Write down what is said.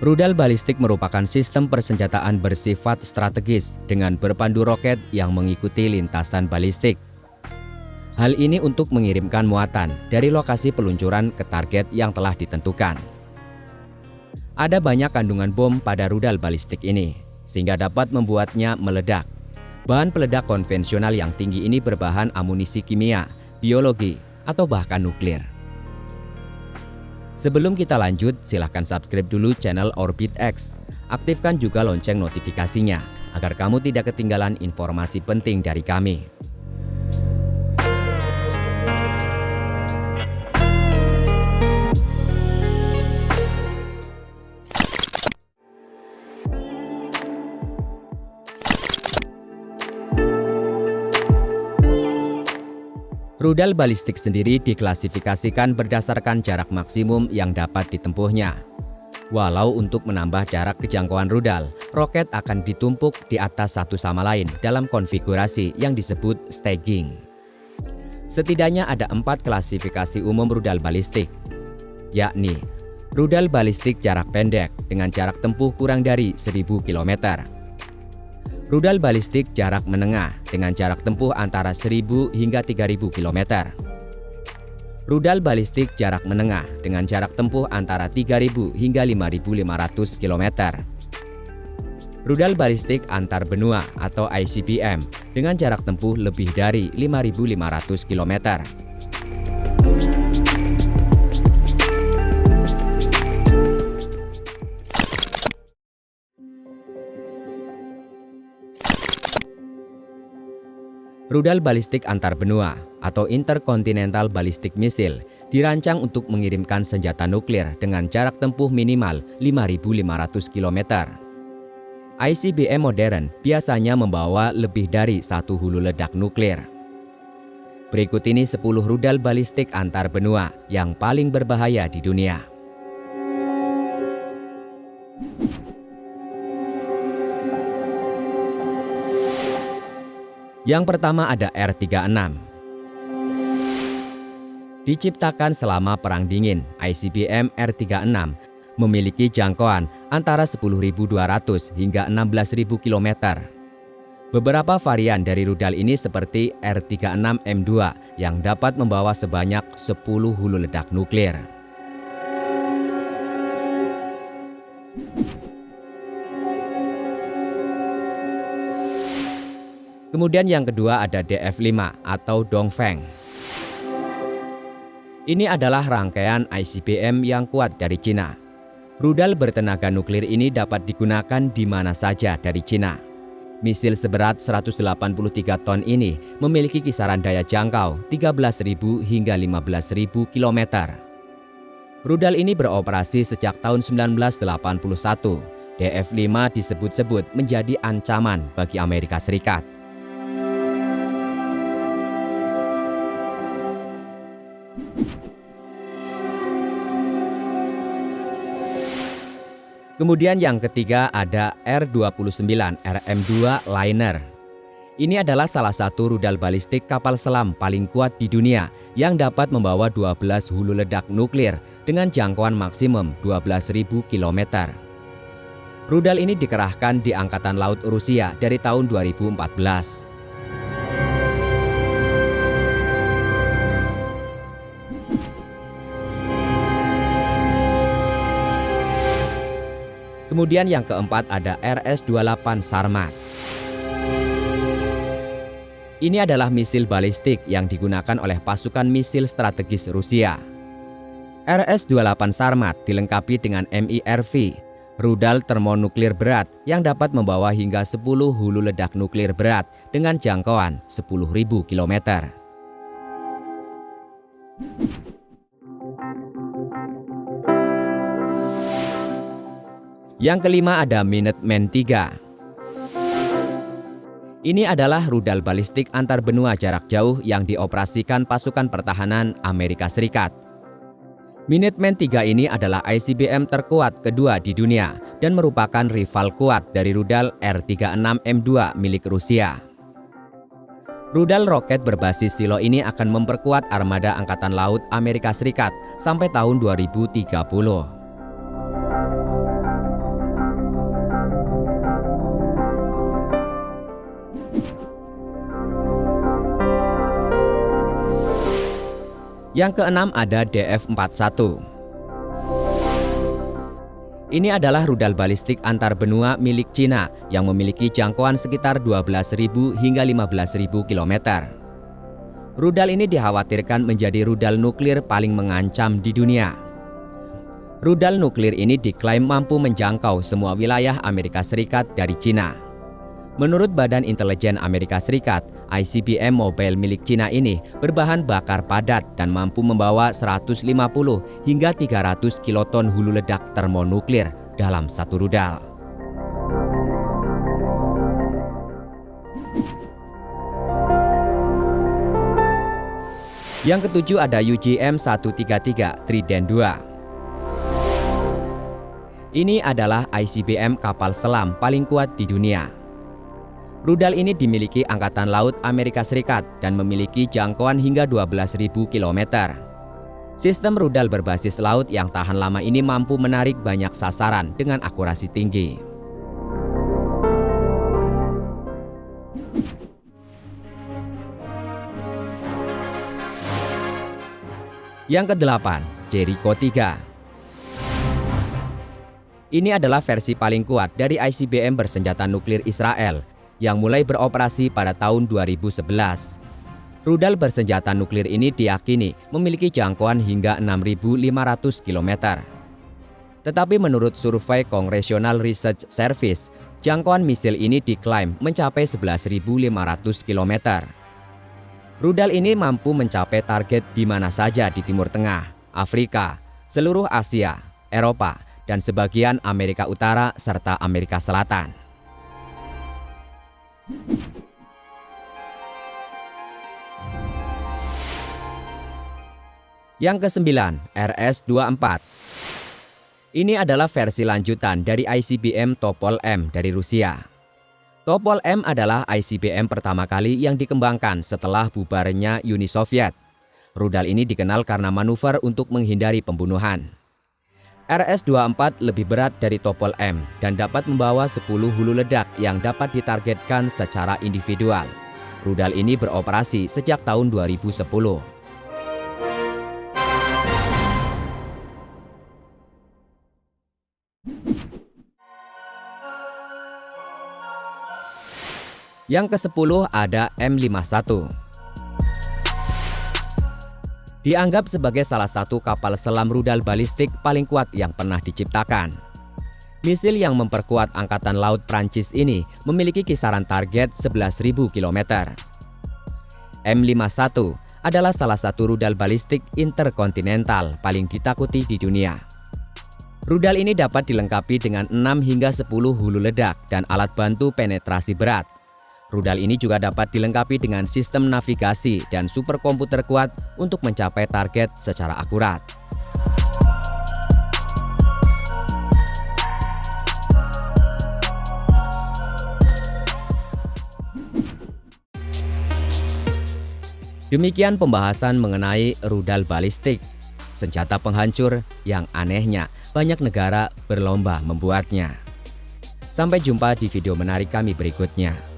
Rudal balistik merupakan sistem persenjataan bersifat strategis dengan berpandu roket yang mengikuti lintasan balistik. Hal ini untuk mengirimkan muatan dari lokasi peluncuran ke target yang telah ditentukan. Ada banyak kandungan bom pada rudal balistik ini, sehingga dapat membuatnya meledak. Bahan peledak konvensional yang tinggi ini berbahan amunisi kimia, biologi, atau bahkan nuklir. Sebelum kita lanjut, silahkan subscribe dulu channel Orbit X. Aktifkan juga lonceng notifikasinya, agar kamu tidak ketinggalan informasi penting dari kami. Rudal balistik sendiri diklasifikasikan berdasarkan jarak maksimum yang dapat ditempuhnya. Walau untuk menambah jarak kejangkauan rudal, roket akan ditumpuk di atas satu sama lain dalam konfigurasi yang disebut staging. Setidaknya ada 4 klasifikasi umum rudal balistik, yakni rudal balistik jarak pendek dengan jarak tempuh kurang dari 1000 km. Rudal balistik jarak menengah dengan jarak tempuh antara 1000 hingga 3000 km. Rudal balistik jarak menengah dengan jarak tempuh antara 3000 hingga 5500 km. Rudal balistik antar benua atau ICBM dengan jarak tempuh lebih dari 5500 km. Rudal balistik antar benua atau Intercontinental Ballistic Missile dirancang untuk mengirimkan senjata nuklir dengan jarak tempuh minimal 5.500 km. ICBM modern biasanya membawa lebih dari 1 hulu ledak nuklir. Berikut ini 10 rudal balistik antar benua yang paling berbahaya di dunia. Yang pertama ada R-36. Diciptakan selama Perang Dingin, ICBM R-36 memiliki jangkauan antara 10.200 hingga 16.000 km. Beberapa varian dari rudal ini seperti R-36M2 yang dapat membawa sebanyak 10 hulu ledak nuklir. Kemudian yang kedua ada DF-5 atau Dongfeng. Ini adalah rangkaian ICBM yang kuat dari Cina. Rudal bertenaga nuklir ini dapat digunakan di mana saja dari Cina. Misil seberat 183 ton ini memiliki kisaran daya jangkau 13.000 hingga 15.000 km. Rudal ini beroperasi sejak tahun 1981. DF-5 disebut-sebut menjadi ancaman bagi Amerika Serikat. Kemudian yang ketiga ada R-29 RM-2 Liner. Ini adalah salah satu rudal balistik kapal selam paling kuat di dunia yang dapat membawa 12 hulu ledak nuklir dengan jangkauan maksimum 12.000 km. Rudal ini dikerahkan di Angkatan Laut Rusia dari tahun 2014. Kemudian yang keempat ada RS-28 Sarmat. Ini adalah misil balistik yang digunakan oleh pasukan misil strategis Rusia. RS-28 Sarmat dilengkapi dengan MIRV, rudal termonuklir berat yang dapat membawa hingga 10 hulu ledak nuklir berat dengan jangkauan 10.000 km. Yang kelima ada Minuteman III. Ini adalah rudal balistik antar benua jarak jauh yang dioperasikan pasukan pertahanan Amerika Serikat. Minuteman III ini adalah ICBM terkuat kedua di dunia dan merupakan rival kuat dari rudal R-36M2 milik Rusia. Rudal roket berbasis silo ini akan memperkuat armada Angkatan Laut Amerika Serikat sampai tahun 2030. Yang keenam ada DF-41. Ini adalah rudal balistik antar benua milik Cina yang memiliki jangkauan sekitar 12.000 hingga 15.000 km. Rudal ini dikhawatirkan menjadi rudal nuklir paling mengancam di dunia. Rudal nuklir ini diklaim mampu menjangkau semua wilayah Amerika Serikat dari Cina. Menurut Badan Intelijen Amerika Serikat, ICBM Mobile milik Cina ini berbahan bakar padat dan mampu membawa 150 hingga 300 kiloton hulu ledak termonuklir dalam satu rudal. Yang ketujuh ada UGM-133 Trident II. Ini adalah ICBM kapal selam paling kuat di dunia. Rudal ini dimiliki Angkatan Laut Amerika Serikat dan memiliki jangkauan hingga 12.000 km. Sistem rudal berbasis laut yang tahan lama ini mampu menarik banyak sasaran dengan akurasi tinggi. Yang kedelapan, Jericho 3. Ini adalah versi paling kuat dari ICBM bersenjata nuklir Israel yang mulai beroperasi pada tahun 2011. Rudal bersenjata nuklir ini diyakini memiliki jangkauan hingga 6.500 km. Tetapi menurut survei Congressional Research Service, jangkauan misil ini diklaim mencapai 11.500 km. Rudal ini mampu mencapai target di mana saja di Timur Tengah, Afrika, seluruh Asia, Eropa, dan sebagian Amerika Utara serta Amerika Selatan. Yang kesembilan, RS-24. Ini adalah versi lanjutan dari ICBM Topol-M dari Rusia. Topol-M adalah ICBM pertama kali yang dikembangkan setelah bubarnya Uni Soviet. Rudal ini dikenal karena manuver untuk menghindari pembunuhan. RS-24 lebih berat dari Topol-M dan dapat membawa 10 hulu ledak yang dapat ditargetkan secara individual. Rudal ini beroperasi sejak tahun 2010. Yang ke-10 ada M51. Dianggap sebagai salah satu kapal selam rudal balistik paling kuat yang pernah diciptakan. Misil yang memperkuat Angkatan Laut Prancis ini memiliki kisaran target 11.000 km. M51 adalah salah satu rudal balistik interkontinental paling ditakuti di dunia. Rudal ini dapat dilengkapi dengan 6 hingga 10 hulu ledak dan alat bantu penetrasi berat. Rudal ini juga dapat dilengkapi dengan sistem navigasi dan superkomputer kuat untuk mencapai target secara akurat. Demikian pembahasan mengenai rudal balistik, senjata penghancur yang anehnya banyak negara berlomba membuatnya. Sampai jumpa di video menarik kami berikutnya.